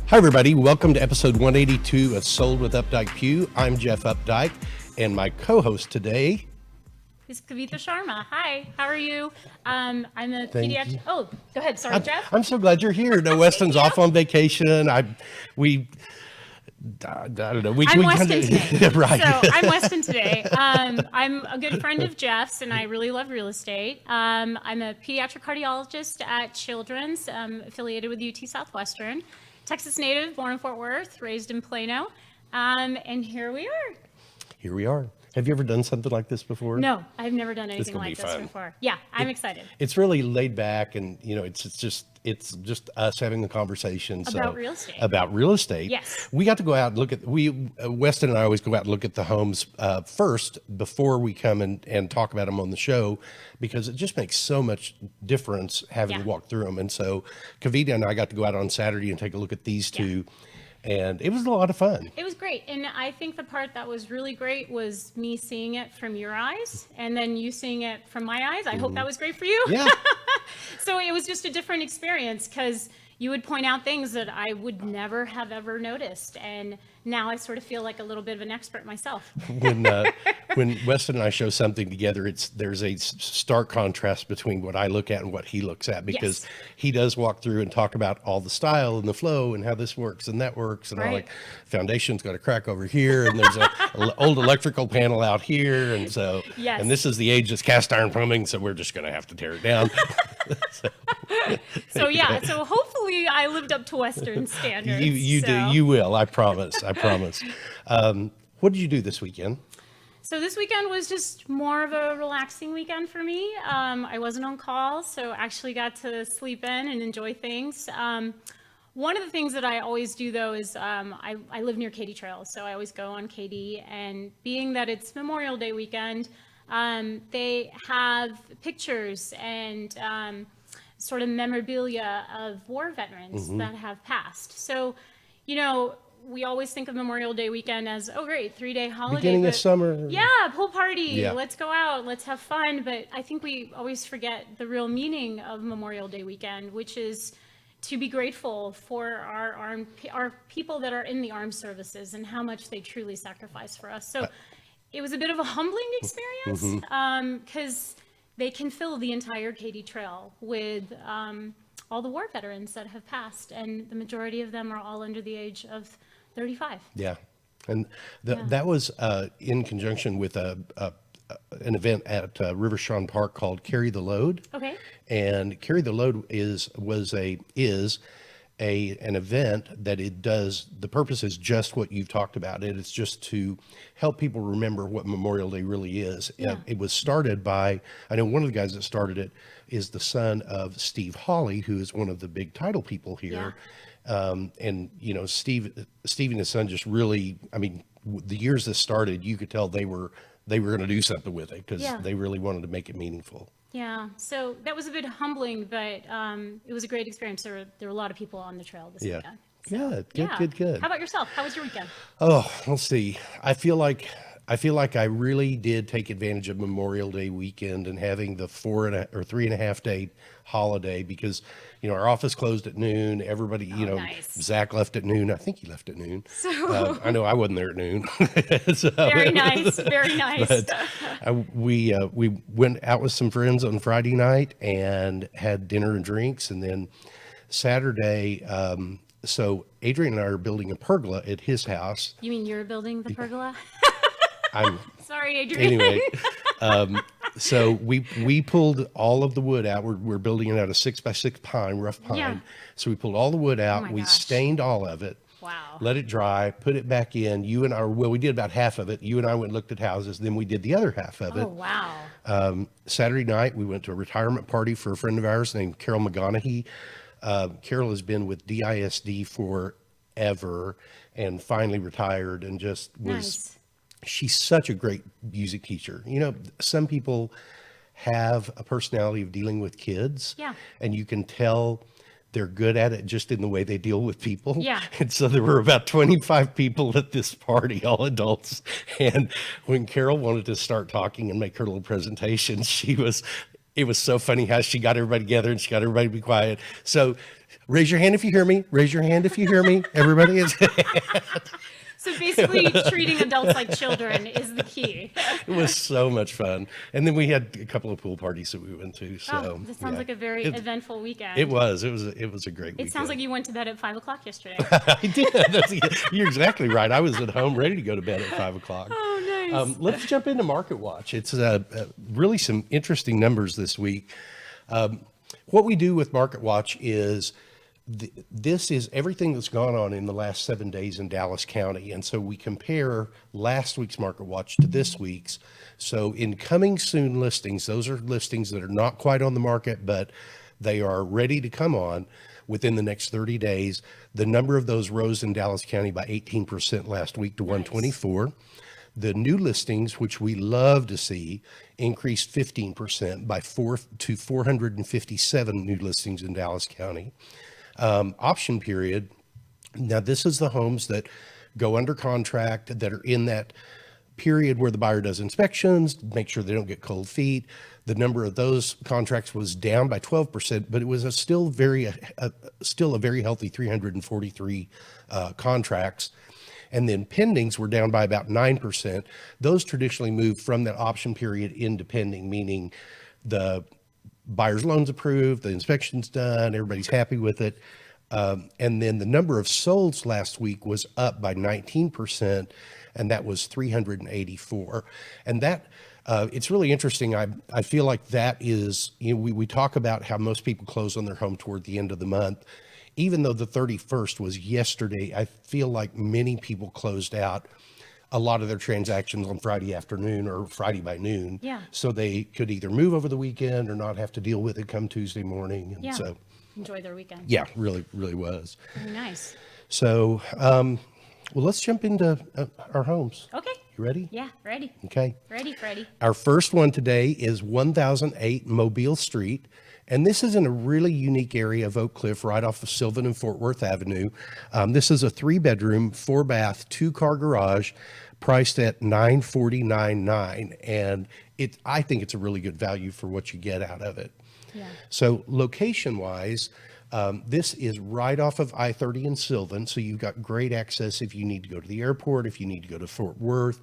Hi, everybody. Welcome to episode 182 of Sold with Updike Pugh. I'm Jeff Updike, and my co-host today is Kavita Sharma. Hi, how are you? I'm a pediatric. Oh, go ahead. Sorry, Jeff. I'm so glad you're here. No, Weston's off on vacation. I don't know. I'm Weston today. Right. So I'm Weston today. I'm a good friend of Jeff's, and I really love real estate. I'm a pediatric cardiologist at Children's, affiliated with UT Southwestern. Texas native, born in Fort Worth, raised in Plano, and here we are. Here we are. Have you ever done something like this before? No, I've never done anything like this before. Yeah, I'm excited. It's really laid back, and it's just us having a conversation about real estate. About real estate. Yes. We got to go out and look at Weston and I always go out and look at the homes first before we come and talk about them on the show, because it just makes so much difference having to walk through them. And so Kavita and I got to go out on Saturday and take a look at these two. And it was a lot of fun. It was great. And I think the part that was really great was me seeing it from your eyes and then you seeing it from my eyes. I hope that was great for you. Yeah. So it was just a different experience because you would point out things that I would never have ever noticed. And now I sort of feel like a little bit of an expert myself. When Weston and I show something together, there's a stark contrast between what I look at and what he looks at, because he does walk through and talk about all the style and the flow and how this works and that works. And I'm like, foundation's got a crack over here, and there's an old electrical panel out here. And so, and this is the age that's cast iron plumbing, so we're just going to have to tear it down. So hopefully I lived up to Western standards. You will, I promise. What did you do this weekend? So this weekend was just more of a relaxing weekend for me. I wasn't on call, so actually got to sleep in and enjoy things. One of the things that I always do, though, is I live near Katy Trails, so I always go on Katy. And being that it's Memorial Day weekend, they have pictures and sort of memorabilia of war veterans that have passed. So, we always think of Memorial Day weekend as, oh, great, 3-day holiday. Beginning of summer. Yeah, pool party. Let's go out. Let's have fun. But I think we always forget the real meaning of Memorial Day weekend, which is to be grateful for our people that are in the armed services and how much they truly sacrifice for us. So it was a bit of a humbling experience because they can fill the entire Katy Trail with all the war veterans that have passed, and the majority of them are all under the age of 35. Yeah. And that was in conjunction with an event at River Shawn Park called Carry the Load. Okay. And Carry the Load is an event that it does, the purpose is just what you've talked about. It's just to help people remember what Memorial Day really is. Yeah. It was started by, I know one of the guys that started it is the son of Steve Hawley, who is one of the big title people here. And, you know, Steve and his son just really, I mean, the years this started, you could tell they were going to do something with it because they really wanted to make it meaningful. Yeah, so that was a bit humbling, but it was a great experience. There were a lot of people on the trail this weekend. So, Good. How about yourself? How was your weekend? Oh, let's see. I feel like I really did take advantage of Memorial Day weekend and having the 3.5 day holiday because, you know, our office closed at noon. Everybody, nice. Zach left at noon. I think he left at noon. So I know I wasn't there at noon. Very nice. Very nice. But we went out with some friends on Friday night and had dinner and drinks. And then Saturday, so Adrian and I are building a pergola at his house. You mean you're building the pergola? I'm sorry, Adrian. Anyway, so we pulled all of the wood out. We're building it out of 6x6 pine, rough pine. Yeah. So we pulled all the wood out. my We gosh. stained all of it. Wow. Let it dry. Put it back in. We did about half of it. You and I went and looked at houses. Then we did the other half of it. Oh, wow. Saturday night, we went to a retirement party for a friend of ours named Carol McGonaghy. Carol has been with DISD forever and finally retired and just was. Nice. She's such a great music teacher. You know, some people have a personality of dealing with kids. Yeah. And you can tell they're good at it just in the way they deal with people. Yeah. And so there were about 25 people at this party, all adults. And when Carol wanted to start talking and make her little presentation, it was so funny how she got everybody together and she got everybody to be quiet. So raise your hand if you hear me. Raise your hand if you hear me. Everybody is. So basically, treating adults like children is the key. It was so much fun. And then we had a couple of pool parties that we went to. So This sounds like a very eventful weekend. It was a great weekend. It sounds like you went to bed at 5 o'clock yesterday. I did. You're exactly right. I was at home ready to go to bed at 5 o'clock. Oh, nice. Let's jump into Market Watch. It's really some interesting numbers this week. What we do with Market Watch is this is everything that's gone on in the last 7 days in Dallas County. And so we compare last week's Market Watch to this week's. So in coming soon listings, those are listings that are not quite on the market, but they are ready to come on within the next 30 days. The number of those rose in Dallas County by 18% last week to 124. The new listings, which we love to see, increased 15% to 457 new listings in Dallas County. Option period. Now, this is the homes that go under contract that are in that period where the buyer does inspections, make sure they don't get cold feet. The number of those contracts was down by 12%, but it was still a very healthy 343 contracts. And then pendings were down by about 9%. Those traditionally move from that option period into pending, meaning the buyer's loan's approved, the inspection's done, everybody's happy with it. And then the number of solds last week was up by 19%, and that was 384. And that, it's really interesting. I feel like that is, we talk about how most people close on their home toward the end of the month. Even though the 31st was yesterday, I feel like many people closed out a lot of their transactions on Friday afternoon or Friday by noon. Yeah. So they could either move over the weekend or not have to deal with it come Tuesday morning. And so, enjoy their weekend. yeah, really, really was. Very nice. So, well, let's jump into our homes. Okay. You ready? Yeah, ready. Okay. Ready, Freddie. Our first one today is 1008 Mobile Street. And this is in a really unique area of Oak Cliff, right off of Sylvan and Fort Worth Avenue. This is a 3-bedroom, 4-bath, 2-car garage, priced at $949.9, and I think it's a really good value for what you get out of it. Yeah. So location-wise, This is right off of I-30 in Sylvan, so you've got great access if you need to go to the airport, if you need to go to Fort Worth.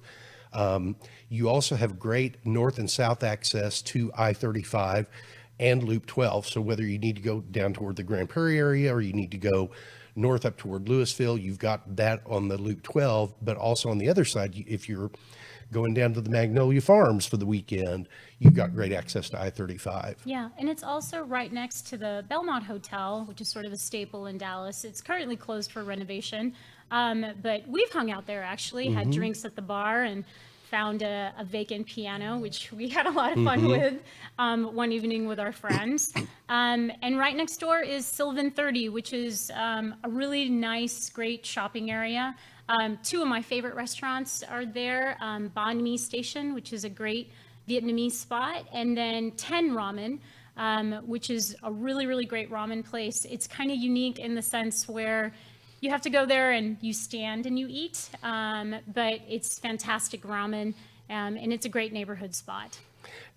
You also have great north and south access to I-35 and Loop 12. So whether you need to go down toward the Grand Prairie area or you need to go north up toward Louisville, you've got that on the Loop 12, but also on the other side, if you're going down to the Magnolia Farms for the weekend, you've got great access to I-35. Yeah, and it's also right next to the Belmont Hotel, which is sort of a staple in Dallas. It's currently closed for renovation, but we've hung out there actually, had drinks at the bar, and found a vacant piano, which we had a lot of fun with one evening with our friends. And right next door is Sylvan 30, which is a really nice, great shopping area. Two of my favorite restaurants are there, Banh Mi Station, which is a great Vietnamese spot, and then 10 Ramen, which is a really, really great ramen place. It's kind of unique in the sense where you have to go there and you stand and you eat, but it's fantastic ramen, and it's a great neighborhood spot.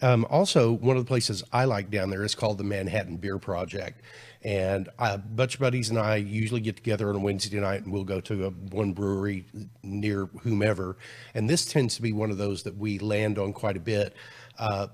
Also, one of the places I like down there is called the Manhattan Beer Project. And a bunch of buddies and I usually get together on a Wednesday night and we'll go to one brewery near whomever. And this tends to be one of those that we land on quite a bit.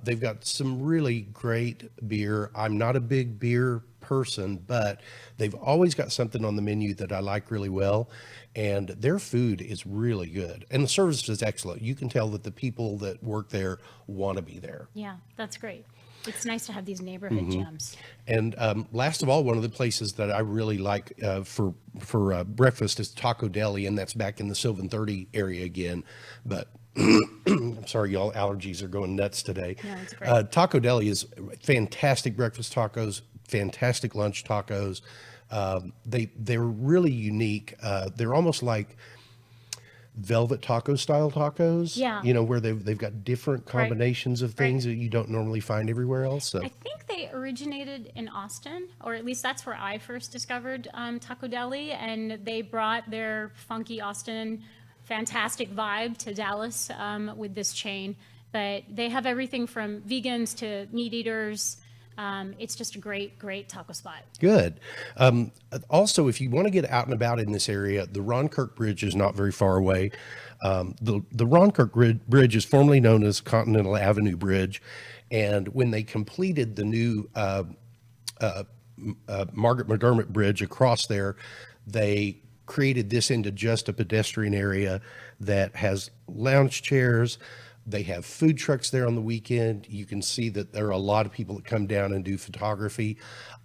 They've got some really great beer. I'm not a big beer person, but they've always got something on the menu that I like really well. And their food is really good. And the service is excellent. You can tell that the people that work there want to be there. Yeah, that's great. It's nice to have these neighborhood gems. And last of all, one of the places that I really like for breakfast is Taco Deli, and that's back in the Sylvan 30 area again. But I'm sorry, y'all, allergies are going nuts today. No, it's great. Taco Deli is fantastic breakfast tacos, fantastic lunch tacos. They're really unique. They're almost like velvet taco style tacos, Yeah. you know, where they've got different combinations of things that you don't normally find everywhere else. So I think they originated in Austin, or at least that's where I first discovered Taco Deli, and they brought their funky Austin, fantastic vibe to Dallas with this chain. But they have everything from vegans to meat eaters. It's just a great, great taco spot. good. Also, if you want to get out and about in this area, the Ron Kirk Bridge is not very far away. The Ron Kirk Bridge is formerly known as Continental Avenue Bridge. And when they completed the new Margaret McDermott Bridge across there, they created this into just a pedestrian area that has lounge chairs. They have food trucks there on the weekend. You can see that there are a lot of people that come down and do photography.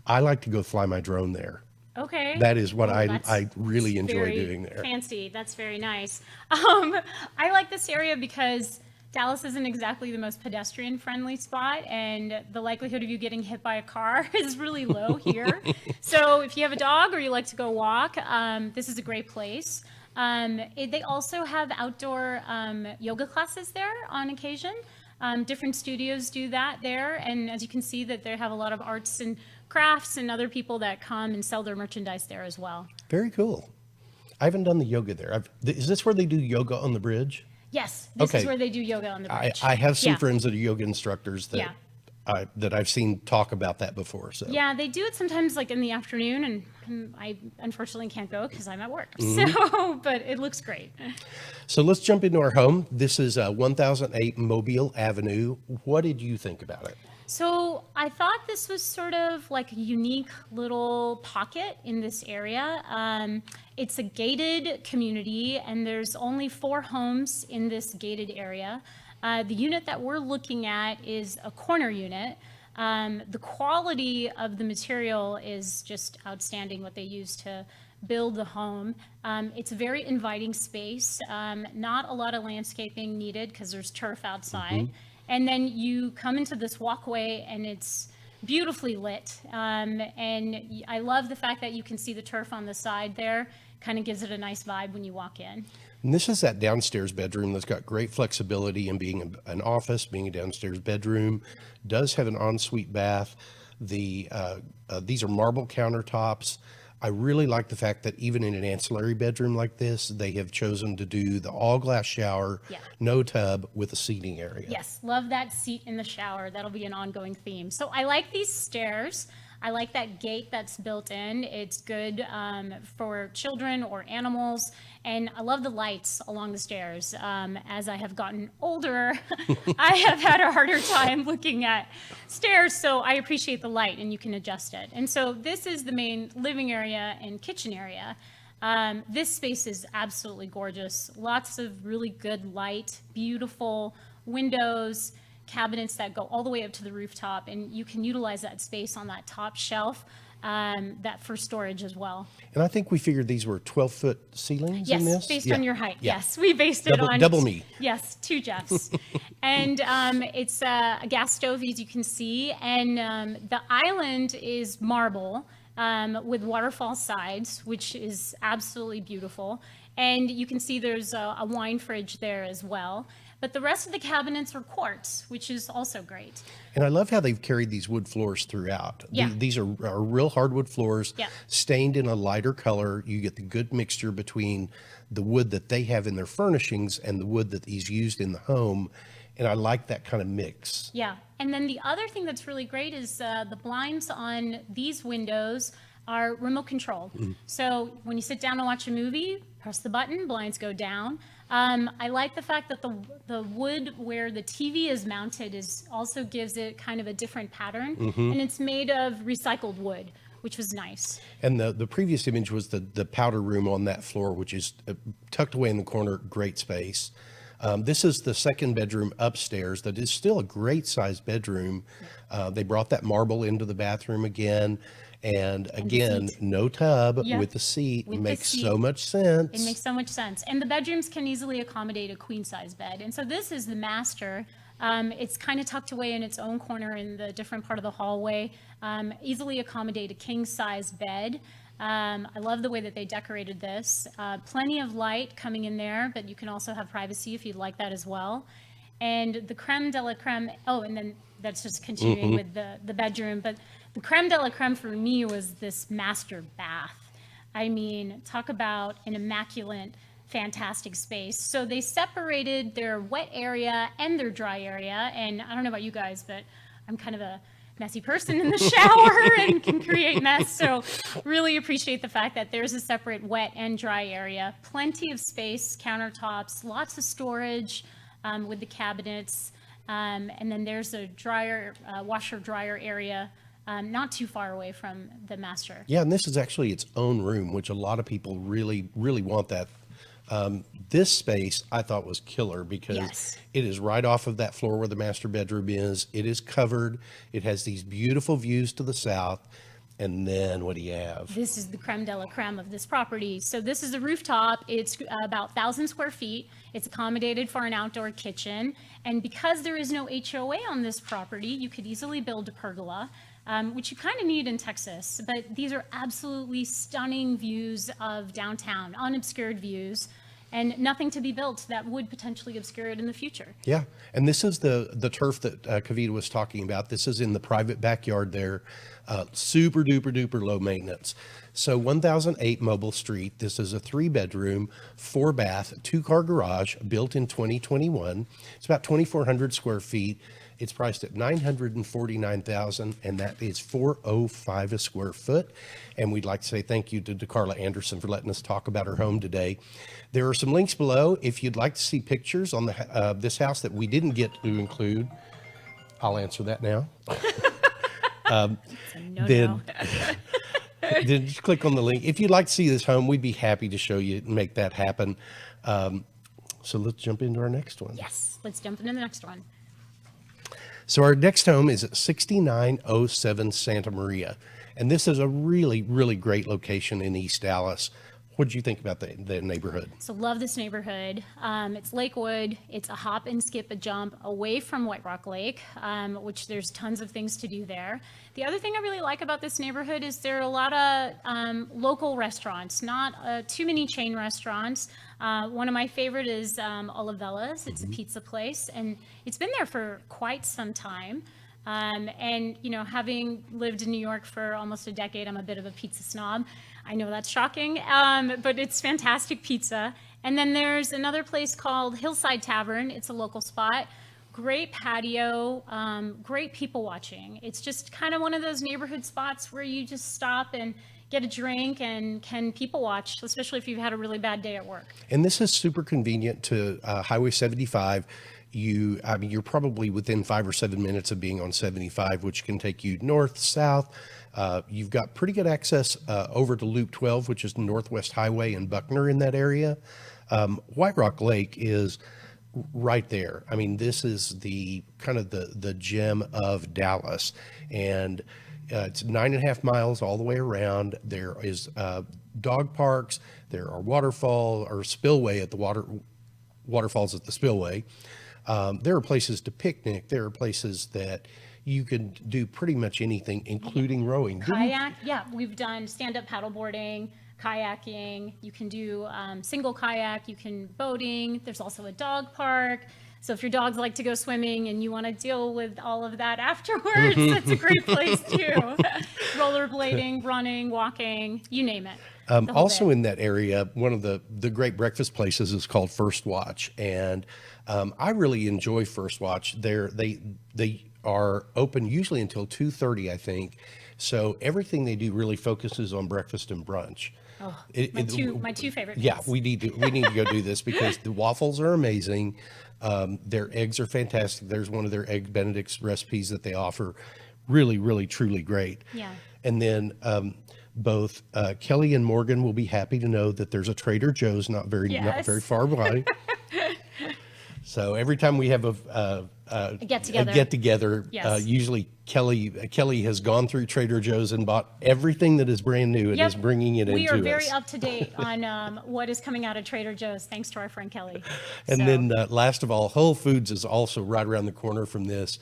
I like to go fly my drone there. Okay. That is what I That's really enjoy very doing there. Fancy. That's very nice. I like this area because Dallas isn't exactly the most pedestrian friendly spot, and the likelihood of you getting hit by a car is really low here. So if you have a dog or you like to go walk, this is a great place. They also have outdoor yoga classes there on occasion. Different studios do that there, and as you can see that they have a lot of arts and crafts and other people that come and sell their merchandise there as well. Very cool. I haven't done the yoga there. Is this where they do yoga on the bridge? Yes, this is Okay. where they do yoga on the bridge. I have some Yeah. friends that are yoga instructors that that I've seen talk about that before. So Yeah, they do it sometimes like in the afternoon, and I unfortunately can't go because I'm at work. Mm-hmm. So, but it looks great. So let's jump into our home. This is 1008 Mobile Avenue. What did you think about it? So I thought this was sort of like a unique little pocket in this area. It's a gated community, and there's only 4 homes in this gated area. The unit that we're looking at is a corner unit. The quality of the material is just outstanding, what they use to build the home. It's a very inviting space, not a lot of landscaping needed because there's turf outside. And then you come into this walkway and it's beautifully lit. And I love the fact that you can see the turf on the side there. Kind of gives it a nice vibe when you walk in. And this is that downstairs bedroom that's got great flexibility in being an office, being a downstairs bedroom. Does have an ensuite bath. These are marble countertops. I really like the fact that even in an ancillary bedroom like this, they have chosen to do the all glass shower, Yeah. no tub, with a seating area. Yes, love that seat in the shower. That'll be an ongoing theme. So I like these stairs. I like that gate that's built in. It's good for children or animals. And I love the lights along the stairs. As I have gotten older, I have had a harder time looking at stairs, so I appreciate the light, and you can adjust it. And so this is the main living area and kitchen area. This space is absolutely gorgeous. Lots of really good light, beautiful windows, cabinets that go all the way up to the rooftop, and you can utilize that space on that top shelf that for storage as well. And I think we figured these were 12-foot ceilings in this? Yes, based on your height. Yeah. Yes, we based it on... Double me. Yes, 2 Jeffs. And it's a gas stove, as you can see, and the island is marble with waterfall sides, which is absolutely beautiful. And you can see there's a wine fridge there as well. But the rest of the cabinets are quartz, which is also great. And I love how they've carried these wood floors throughout. Yeah. These are real hardwood floors, Yeah. stained in a lighter color. You get the good mixture between the wood that they have in their furnishings and the wood that is used in the home. And I like that kind of mix. Yeah. And then the other thing that's really great is the blinds on these windows are remote controlled. So when you sit down and watch a movie, press the button, blinds go down. I like the fact that the wood where the TV is mounted also gives it kind of a different pattern, and it's made of recycled wood, which was nice. And the previous image was the powder room on that floor, which is tucked away in the corner, great space. This is the second bedroom upstairs that is still a great sized bedroom. They brought that marble into the bathroom again. And again, no tub with the seat. With makes the seat. so much sense. It makes so much sense. And the bedrooms can easily accommodate a queen size bed. And so this is the master. It's kind of tucked away in its own corner in the different part of the hallway. Easily accommodate a king size bed. I love the way that they decorated this. Plenty of light coming in there, but you can also have privacy if you'd like that as well. And the creme de la creme, and then that's just continuing with the bedroom, but the creme de la creme for me was this master bath. I mean, talk about an immaculate, fantastic space. So they separated their wet area and their dry area, and I don't know about you guys, but I'm kind of a messy person in the shower and can create mess, so really appreciate the fact that there's a separate wet and dry area. Plenty of space, countertops, lots of storage with the cabinets, and then there's a washer dryer area not too far away from the master. Yeah, and this is actually its own room, which a lot of people really, really want that. This space I thought was killer because it is right off of that floor where the master bedroom is. It is covered. It has these beautiful views to the south. And then what do you have? This is the creme de la creme of this property. So this is a rooftop. It's about 1,000 square feet. It's accommodated for an outdoor kitchen. And because there is no HOA on this property, you could easily build a pergola, which you kind of need in Texas. But these are absolutely stunning views of downtown, unobscured views, and nothing to be built that would potentially obscure it in the future. Yeah, and this is the turf that Kavita was talking about. This is in the private backyard there. Super duper duper low maintenance. So 1008 Mobile Street. This is a 3-bedroom, 4-bath, 2-car garage built in 2021. It's about 2,400 square feet. It's priced at $949,000, and that is $405 a square foot. And we'd like to say thank you to DeCarla Anderson for letting us talk about her home today. There are some links below if you'd like to see pictures on this house that we didn't get to include. I'll answer that now. Then just click on the link. If you'd like to see this home, we'd be happy to show you and make that happen. So let's jump into our next one. Yes, let's jump into the next one. So our next home is at 6907 Santa Maria. And this is a really, really great location in East Dallas. What did you think about the neighborhood? So love this neighborhood. It's Lakewood. It's a hop and skip a jump away from White Rock Lake, which there's tons of things to do there. The other thing I really like about this neighborhood is there are a lot of local restaurants, not too many chain restaurants. One of my favorite is Olivella's. It's a pizza place, and it's been there for quite some time. And, you know, having lived in New York for almost a decade, I'm a bit of a pizza snob. I know that's shocking, but it's fantastic pizza. And then there's another place called Hillside Tavern. It's a local spot. Great patio, great people watching. It's just kind of one of those neighborhood spots where you just stop and get a drink and can people watch, especially if you've had a really bad day at work. And this is super convenient to Highway 75. I mean, you're probably within 5 or 7 minutes of being on 75, which can take you north, south. You've got pretty good access over to Loop 12, which is Northwest Highway and Buckner in that area. White Rock Lake is right there. I mean, this is the kind of the gem of Dallas, and it's 9.5 miles all the way around. There is dog parks. There are waterfall or spillway at the waterfalls at the spillway. There are places to picnic. There are places that you can do pretty much anything, including rowing. Kayak, yeah, we've done stand-up paddleboarding, kayaking. You can do single kayak. You can boating. There's also a dog park. So if your dogs like to go swimming and you want to deal with all of that afterwards, it's a great place too. Rollerblading, running, walking, you name it. Also in that area, one of the great breakfast places is called First Watch, and I really enjoy First Watch. They are open usually until 2:30, I think. So everything they do really focuses on breakfast and brunch. Oh, my two favorite Yeah, things. we need to go do this because the waffles are amazing. Their eggs are fantastic. There's one of their egg Benedict's recipes that they offer, really, really, truly great. Yeah. And then both Kelly and Morgan will be happy to know that there's a Trader Joe's not very far away. So every time we have a get together, yes. Usually Kelly has gone through Trader Joe's and bought everything that is brand new and is bringing it we into us. are very up to date on what is coming out of Trader Joe's, thanks to our friend Kelly. And then last of all, Whole Foods is also right around the corner from this.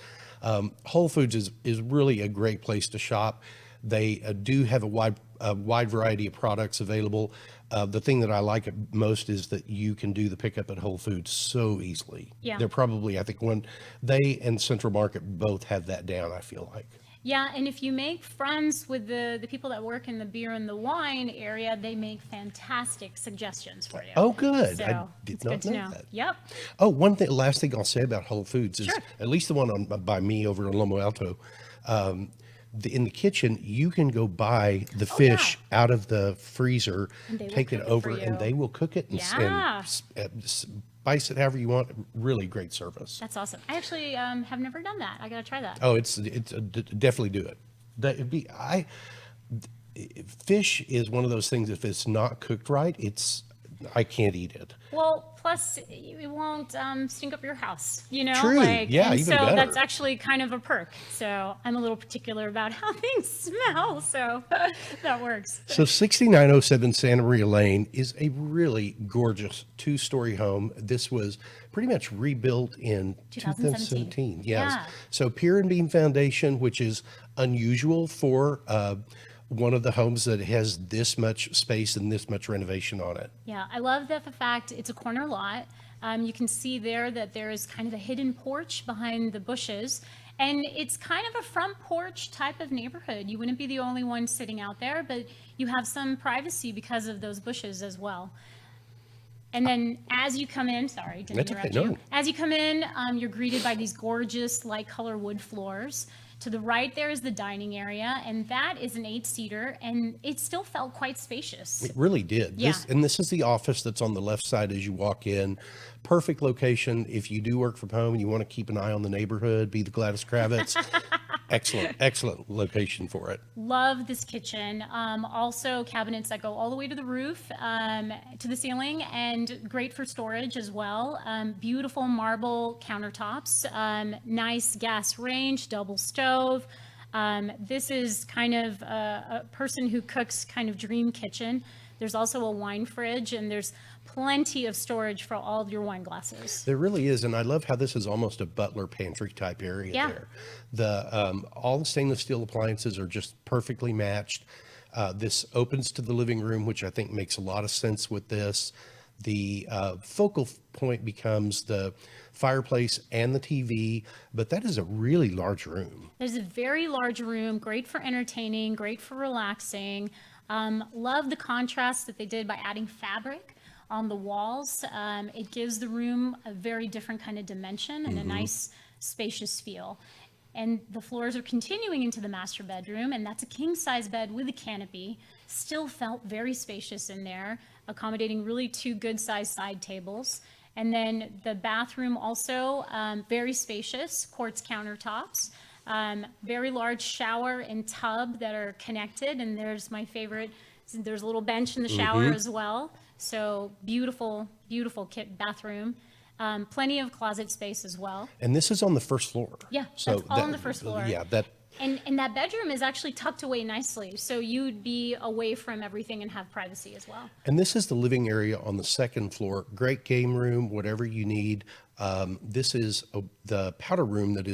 Whole Foods is really a great place to shop. They do have a wide variety of products available. The thing that I like most is that you can do the pickup at Whole Foods so easily. Yeah. They're probably, I think, they and Central Market both have that down, I feel like. Yeah, and if you make friends with the people that work in the beer and the wine area, they make fantastic suggestions for you. Oh, good. So I did it's not good to know know. that. Yep. Oh, last thing I'll say about Whole Foods is, at least the one by me over in Lomo Alto, in the kitchen, you can go buy the fish out of the freezer, take it over, and they will cook it and spice it however you want. Really great service. That's awesome. I actually have never done that. I got to try that. Oh, definitely do it. Fish is one of those things, if it's not cooked right, I can't eat it. Well, plus it won't stink up your house, True. Yeah, and even so better. that's actually kind of a perk. So I'm a little particular about how things smell, so that works. So 6907 Santa Maria Lane is a really gorgeous 2-story home. This was pretty much rebuilt in 2017. Yes. Yeah. So pier and beam foundation, which is unusual for one of the homes that has this much space and this much renovation on it. Yeah, I love that the fact it's a corner lot. You can see there that there is kind of a hidden porch behind the bushes, and it's kind of a front porch type of neighborhood. You wouldn't be the only one sitting out there, but you have some privacy because of those bushes as well. And then as you come in, sorry, didn't interrupt you. As you come in, you're greeted by these gorgeous light color wood floors. To the right there is the dining area, and that is an 8-seater, and it still felt quite spacious. It really did. Yeah. This is the office that's on the left side as you walk in. Perfect location. If you do work from home and you want to keep an eye on the neighborhood, be the Gladys Kravitz, excellent location for it. Love this kitchen. Also cabinets that go all the way to the roof, to the ceiling, and great for storage as well. Beautiful marble countertops, nice gas range, double stove. This is kind of a person who cooks kind of dream kitchen. There's also a wine fridge, and there's plenty of storage for all of your wine glasses. There really is, and I love how this is almost a butler pantry type area there. All the stainless steel appliances are just perfectly matched. This opens to the living room, which I think makes a lot of sense with this. The focal point becomes the fireplace and the TV, but that is a really large room. There's a very large room, great for entertaining, great for relaxing. Love the contrast that they did by adding fabric on the walls. It gives the room a very different kind of dimension and a nice spacious feel. And the floors are continuing into the master bedroom, and that's a king-size bed with a canopy. Still felt very spacious in there, accommodating really 2 good-sized side tables. And then the bathroom also very spacious, quartz countertops, very large shower and tub that are connected. And there's my favorite, there's a little bench in the shower as well. So beautiful, beautiful bathroom. Plenty of closet space as well. And this is on the first floor. Yeah, So that's all on the first floor. Yeah, that. And that bedroom is actually tucked away nicely, so you'd be away from everything and have privacy as well. And this is the living area on the second floor. Great game room, whatever you need. This is the powder room that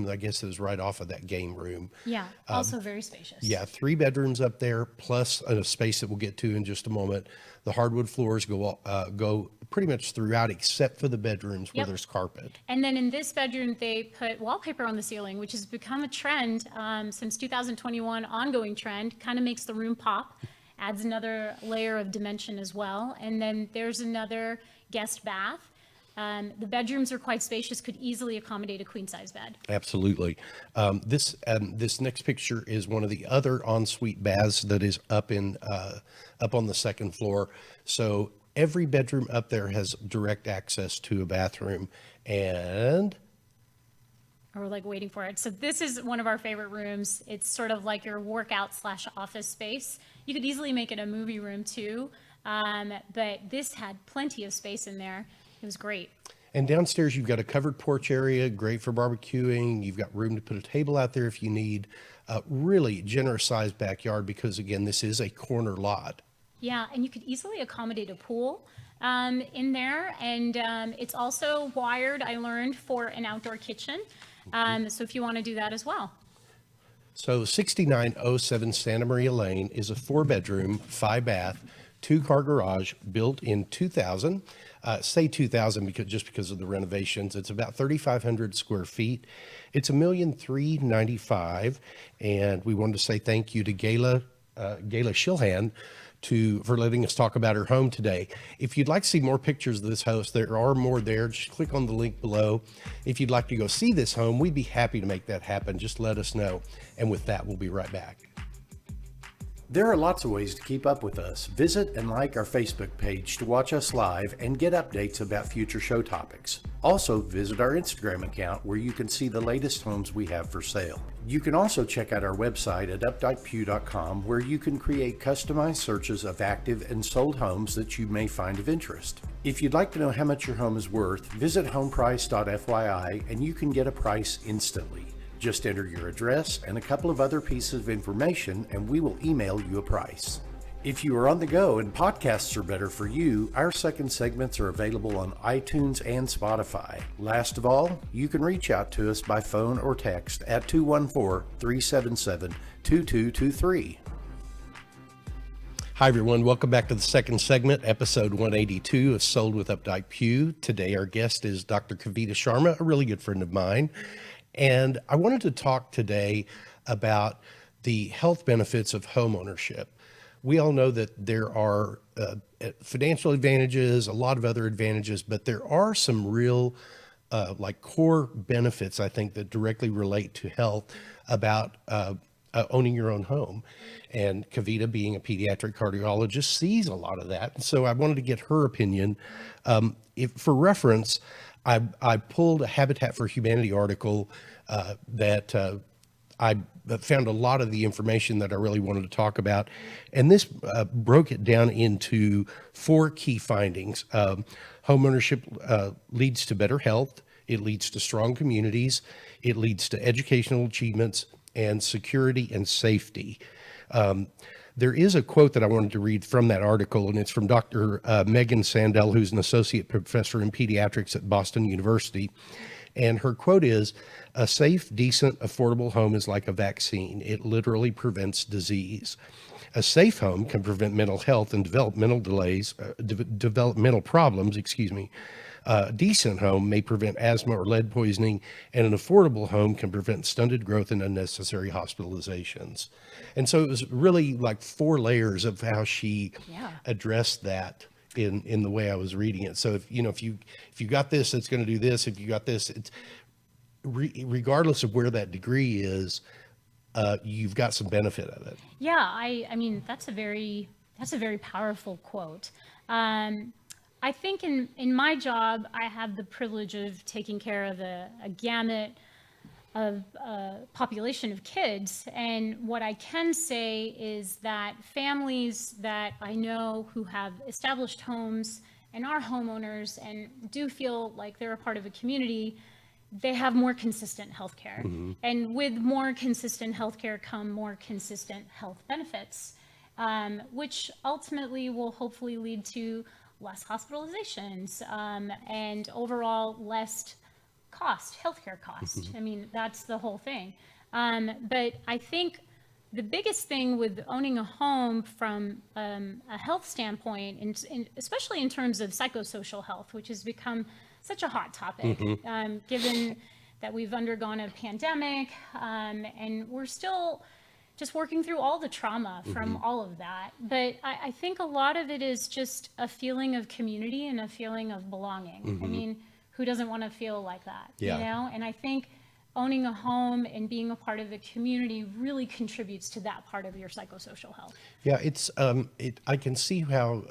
I guess is right off of that game room. Yeah, also very spacious. Yeah, 3 bedrooms up there, plus a space that we'll get to in just a moment. The hardwood floors go pretty much throughout, except for the bedrooms where there's carpet. And then in this bedroom, they put wallpaper on the ceiling, which has become a trend since 2021, ongoing trend. Kind of makes the room pop, adds another layer of dimension as well. And then there's another guest bath. The bedrooms are quite spacious, could easily accommodate a queen-size bed. Absolutely. This next picture is one of the other ensuite baths that is up on the second floor. So every bedroom up there has direct access to a bathroom, and Or like waiting for it. So this is one of our favorite rooms. It's sort of like your workout/office space. You could easily make it a movie room too, but this had plenty of space in there. It was great. And downstairs, you've got a covered porch area, great for barbecuing. You've got room to put a table out there if you need. Really generous sized backyard because, again, this is a corner lot. Yeah, and you could easily accommodate a pool in there. And it's also wired, I learned, for an outdoor kitchen. So if you want to do that as well. So 6907 Santa Maria Lane is a 4-bedroom, 5-bath, 2-car garage built in 2000. Say 2000 because of the renovations. It's about 3,500 square feet. It's $1,395,000, and we wanted to say thank you to Gayla Shilhan for letting us talk about her home today. If you'd like to see more pictures of this house, there are more there. Just click on the link below. If you'd like to go see this home, we'd be happy to make that happen. Just let us know. And with that, we'll be right back. There are lots of ways to keep up with us. Visit and like our Facebook page to watch us live and get updates about future show topics. Also, visit our Instagram account where you can see the latest homes we have for sale. You can also check out our website at updikepugh.com where you can create customized searches of active and sold homes that you may find of interest. If you'd like to know how much your home is worth, visit homeprice.fyi and you can get a price instantly. Just enter your address and a couple of other pieces of information and we will email you a price. If you are on the go and podcasts are better for you, our second segments are available on iTunes and Spotify. Last of all, you can reach out to us by phone or text at 214-377-2223. Hi everyone, welcome back to the second segment, episode 182 of Sold with Updike Pugh. Today our guest is Dr. Kavita Sharma, a really good friend of mine. And I wanted to talk today about the health benefits of home ownership. We all know that there are financial advantages, a lot of other advantages, but there are some real core benefits, I think, that directly relate to health about owning your own home. And Kavita, being a pediatric cardiologist, sees a lot of that. So I wanted to get her opinion. For reference, I pulled a Habitat for Humanity article that I found a lot of the information that I really wanted to talk about. And this broke it down into 4 key findings. Homeownership leads to better health. It leads to strong communities. It leads to educational achievements and security and safety. There is a quote that I wanted to read from that article, and it's from Dr. Megan Sandell, who's an associate professor in pediatrics at Boston University. And her quote is, "A safe, decent, affordable home is like a vaccine. It literally prevents disease. A safe home can prevent mental health and developmental problems, A decent home may prevent asthma or lead poisoning, and an affordable home can prevent stunted growth and unnecessary hospitalizations. And so it was really like 4 layers of how she Yeah. addressed that in the way I was reading it. So if you got this, it's going to do this. If you got this, it's regardless of where that degree is, you've got some benefit of it. Yeah, I mean, that's a very powerful quote. I think in my job, I have the privilege of taking care of a gamut of population of kids. And what I can say is that families that I know who have established homes and are homeowners and do feel like they're a part of a community, they have more consistent health care. And with more consistent health care come more consistent health benefits, which ultimately will hopefully lead to less hospitalizations and overall less healthcare cost. I mean, that's the whole thing. But I think the biggest thing with owning a home from a health standpoint, and especially in terms of psychosocial health, which has become such a hot topic, given that we've undergone a pandemic and we're still just working through all the trauma from all of that. But I think a lot of it is just a feeling of community and a feeling of belonging. I mean, who doesn't want to feel like that? Yeah. You know? And I think owning a home and being a part of the community really contributes to that part of your psychosocial health. Yeah, it's I can see how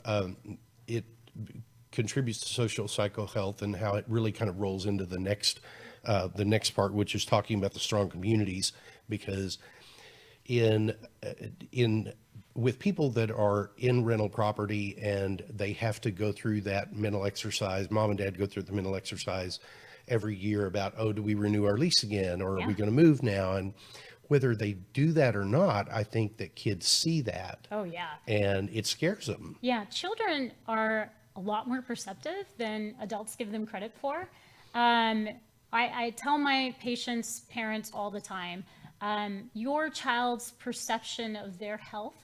it contributes to social psycho health and how it really kind of rolls into the next part, which is talking about the strong communities, because in with people that are in rental property and they have to go through that mental exercise, mom and dad go through the mental exercise every year about, oh, do we renew our lease again, or are we going to move now? And whether they do that or not, I think that kids see that. Oh, yeah. And it scares them. Yeah, children are a lot more perceptive than adults give them credit for. I tell my patients' parents all the time, your child's perception of their health,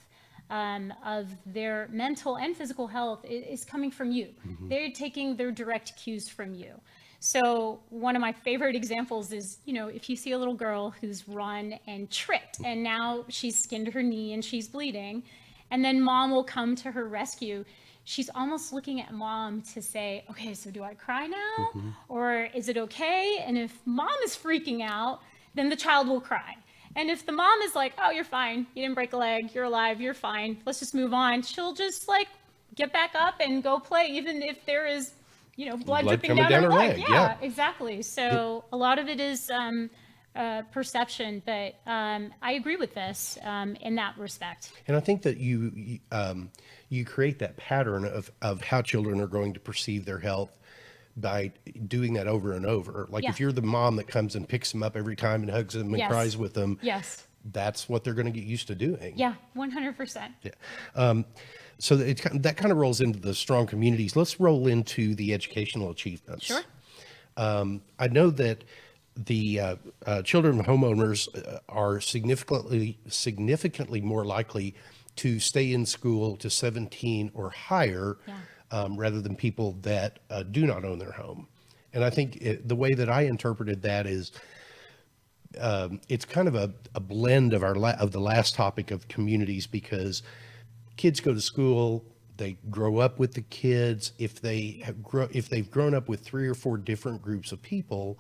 of their mental and physical health is coming from you. They're taking their direct cues from you. So one of my favorite examples is, if you see a little girl who's run and tripped and now she's skinned her knee and she's bleeding, and then mom will come to her rescue, she's almost looking at mom to say, okay, so do I cry now? Or is it okay? And if mom is freaking out, then the child will cry. And if the mom is like, oh, you're fine, you didn't break a leg, you're alive, you're fine, let's just move on, she'll just get back up and go play, even if there is blood dripping down her leg. Yeah, exactly. So a lot of it is perception, but I agree with this in that respect. And I think that you create that pattern of how children are going to perceive their health by doing that over and over. Like if you're the mom that comes and picks them up every time and hugs them and cries with them, that's what they're going to get used to doing. Yeah, 100%. Yeah. So that kind of rolls into the strong communities. Let's roll into the educational achievements. Sure. I know that the children of homeowners are significantly more likely to stay in school to 17 or higher, rather than people that do not own their home. And I think the way that I interpreted that is it's kind of a blend of the last topic of communities, because kids go to school, they grow up with the kids. If they've grown up with 3 or 4 different groups of people,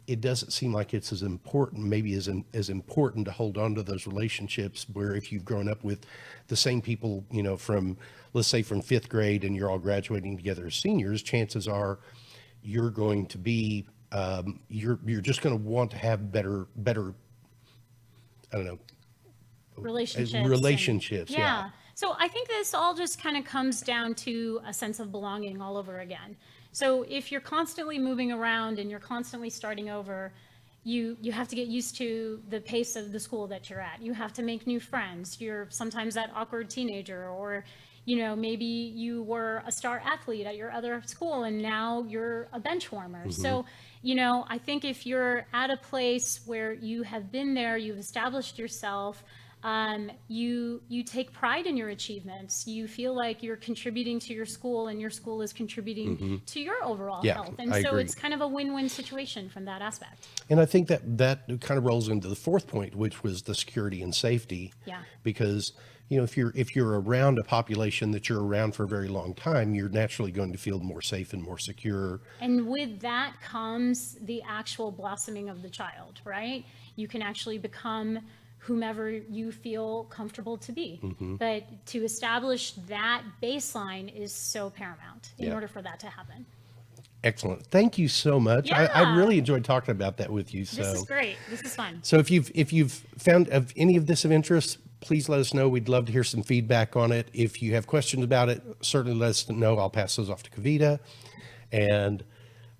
it doesn't seem like it's as important, maybe as important to hold on to those relationships, where if you've grown up with the same people, from, let's say, from 5th grade and you're all graduating together as seniors, chances are you're going to be, you're just going to want to have better, I don't know, relationships. Yeah. So I think this all just kind of comes down to a sense of belonging all over again. So if you're constantly moving around and you're constantly starting over, you have to get used to the pace of the school that you're at. You have to make new friends. You're sometimes that awkward teenager, or maybe you were a star athlete at your other school and now you're a bench warmer. So, I think if you're at a place where you have been there, you've established yourself, You take pride in your achievements. You feel like you're contributing to your school, and your school is contributing to your overall Yeah, health. And I so agree. it's kind of a win-win situation from that aspect. And I think that kind of rolls into the fourth point, which was the security and safety. Yeah. Because, you know, if you're around a population that you're around for a very long time, you're naturally going to feel more safe and more secure. And with that comes the actual blossoming of the child, right? You can actually become whomever you feel comfortable to be. But to establish that baseline is so paramount in Yeah. order for that to happen. Excellent. Thank you so much. I Yeah. really enjoyed talking about that with you. So This is great. This is fun. So if you've found of any of this of interest, please let us know. We'd love to hear some feedback on it. If you have questions about it, certainly let us know. I'll pass those off to Kavita. And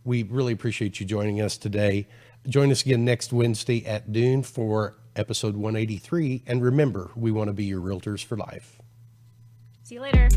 we really appreciate you joining us today. Join us again next Wednesday at noon for episode 183. And remember, we want to be your realtors for life. See you later.